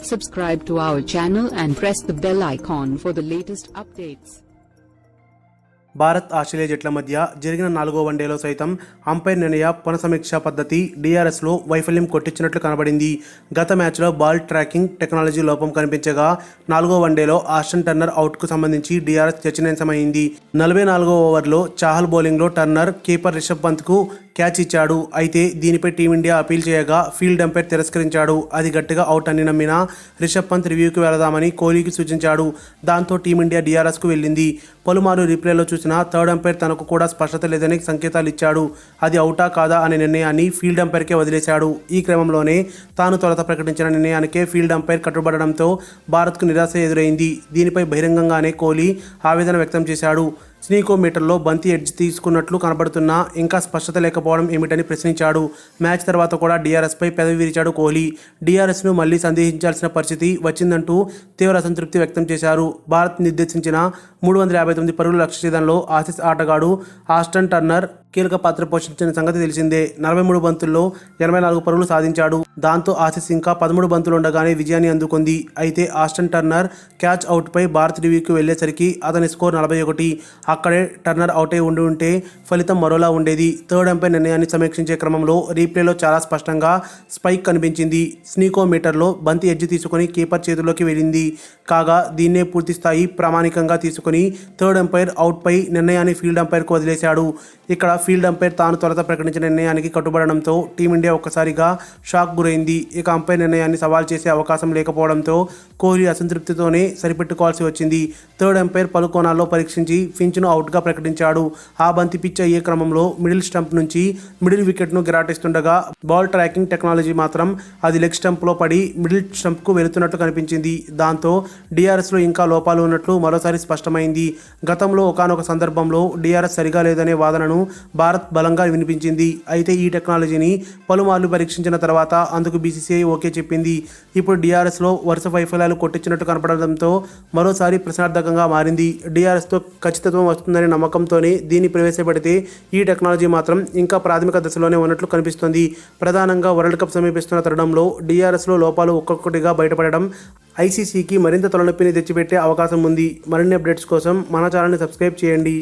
Subscribe to our channel and press the bell icon for the latest updates. Bharat Australia జట్ల మధ్య జరిగిన 4వ వన్డేలో సైతం అంపైర్ నిర్ణయ పునఃసమీక్ష పద్ధతి డిఆర్ఎస్లో వైఫల్యం కొట్టించినట్లు కనబడింది. గత మ్యాచ్లో బాల్ ట్రాకింగ్ టెక్నాలజీ లోపం కనిపించగా 4వ వన్డేలో ఆస్టన్ టర్నర్ అవుట్కు సంబంధించి డిఆర్ఎస్ చర్చనీయాంశమైంది. 44వ ఓవర్లో చాహల్ బౌలింగ్లో టర్నర్ కీపర్ రిషబ్ పంత్కు క్యాచ్ ఇచ్చాడు. అయితే దీనిపై టీమిండియా అపీల్ చేయగా ఫీల్డ్ అంపైర్ తిరస్కరించాడు. అది గట్టిగా అవుట్ అని నమ్మిన రిషబ్ పంత్ రివ్యూకి వెళదామని కోహ్లీకి సూచించాడు. దాంతో టీమిండియా డిఆర్ఎస్కు వెళ్ళింది. పలుమారు రీప్లేలో చూసిన థర్డ్ అంపైర్ తనకు కూడా స్పష్టత లేదని సంకేతాలు ఇచ్చాడు. అది అవుటా కాదా అనే నిర్ణయాన్ని ఫీల్డ్ అంపైర్కే వదిలేశాడు. ఈ క్రమంలోనే తాను తొలుత ప్రకటించిన నిర్ణయానికే ఫీల్డ్ అంపైర్ కట్టుబడడంతో భారత్కు నిరాశ ఎదురైంది. దీనిపై బహిరంగంగానే కోహ్లీ ఆవేదన వ్యక్తం చేశాడు. స్నీకోమీటర్లో బంతి ఎడ్జ్ తీసుకున్నట్లు కనబడుతున్నా ఇంకా స్పష్టత లేకపోవడం ఏమిటని ప్రశ్నించాడు. మ్యాచ్ తర్వాత కూడా డిఆర్ఎస్పై పెదవి విరిచాడు కోహ్లీ. డిఆర్ఎస్ను మళ్లీ సందేహించాల్సిన పరిస్థితి వచ్చిందంటూ తీవ్ర అసంతృప్తి వ్యక్తం చేశారు. భారత్ నిర్దేశించిన 359 పరుగుల లక్ష్య ఛేదనలో ఆసీస్ ఆటగాడు ఆస్టన్ టర్నర్ కీలక పాత్ర పోషించిన సంగతి తెలిసిందే. 43 బంతుల్లో 84 పరుగులు సాధించాడు. దాంతో ఆసీస్ ఇంకా 13 బంతులు ఉండగానే విజయాన్ని అందుకుంది. అయితే ఆస్టన్ టర్నర్ క్యాచ్ అవుట్పై భారత్ రివ్యూకి వెళ్లేసరికి అతని స్కోర్ 41. అక్కడే టర్నర్ అవుట్ అయి ఉంటే ఫలితం మరోలా ఉండేది. థర్డ్ అంపైర్ నిర్ణయాన్ని సమీక్షించే క్రమంలో రీప్లేలో చాలా స్పష్టంగా స్పైక్ కనిపించింది. స్నీకోమీటర్లో బంతి ఎడ్జ్ తీసుకుని కీపర్ చేతుల్లోకి వెళ్ళింది. కాగా దీన్నే పూర్తిస్థాయి ప్రామాణికంగా తీసుకుని థర్డ్ అంపైర్ అవుట్పై నిర్ణయాన్ని ఫీల్డ్ అంపైర్కు వదిలేశాడు. ఇక్కడ ఫీల్డ్ అంపైర్ తాను తొలుత ప్రకటించిన నిర్ణయానికి కట్టుబడడంతో టీమిండియా ఒక్కసారిగా షాక్ గురైంది. ఇక అంపైర్ నిర్ణయాన్ని సవాల్ చేసే అవకాశం లేకపోవడంతో కోహ్లీ అసంతృప్తితోనే సరిపెట్టుకోవాల్సి వచ్చింది. థర్డ్ అంపైర్ పలు కోణాల్లో పరీక్షించి ఫించ్ను అవుట్గా ప్రకటించాడు. ఆ బంతి పిచ్ అయ్యే క్రమంలో మిడిల్ స్టంప్ నుంచి మిడిల్ వికెట్ను గిరాటిస్తుండగా బాల్ ట్రాకింగ్ టెక్నాలజీ మాత్రం అది లెగ్ స్టంప్లో పడి మిడిల్ స్టంప్కు వెళుతున్నట్టు కనిపించింది. దాంతో డిఆర్ఎస్లో ఇంకా లోపాలు ఉన్నట్లు మరోసారి స్పష్టమైంది. గతంలో ఒకానొక సందర్భంలో డిఆర్ఎస్ సరిగా లేదనే వాదనను భారత్ బలంగా వినిపించింది. అయితే ఈ టెక్నాలజీని పలుమార్లు పరీక్షించిన తర్వాత అందుకు బీసీసీఐ ఓకే చెప్పింది. ఇప్పుడు డిఆర్ఎస్లో వరుస వైఫల్యాలు కొట్టించినట్టు కనపడడంతో మరోసారి ప్రశ్నార్థకంగా మారింది. డిఆర్ఎస్తో ఖచ్చితత్వం వస్తుందనే నమ్మకంతోనే దీన్ని ప్రవేశపెడితే ఈ టెక్నాలజీ మాత్రం ఇంకా ప్రాథమిక దశలోనే ఉన్నట్లు కనిపిస్తుంది. ప్రధానంగా వరల్డ్ కప్ సమీపిస్తున్న తరుణంలో డిఆర్ఎస్లో లోపాలు ఒక్కొక్కటిగా బయటపడడం ఐసీసీకి మరింత తలనొప్పిని తెచ్చిపెట్టే అవకాశం ఉంది. మరిన్ని అప్డేట్స్ కోసం మన ఛానల్ని సబ్స్క్రైబ్ చేయండి.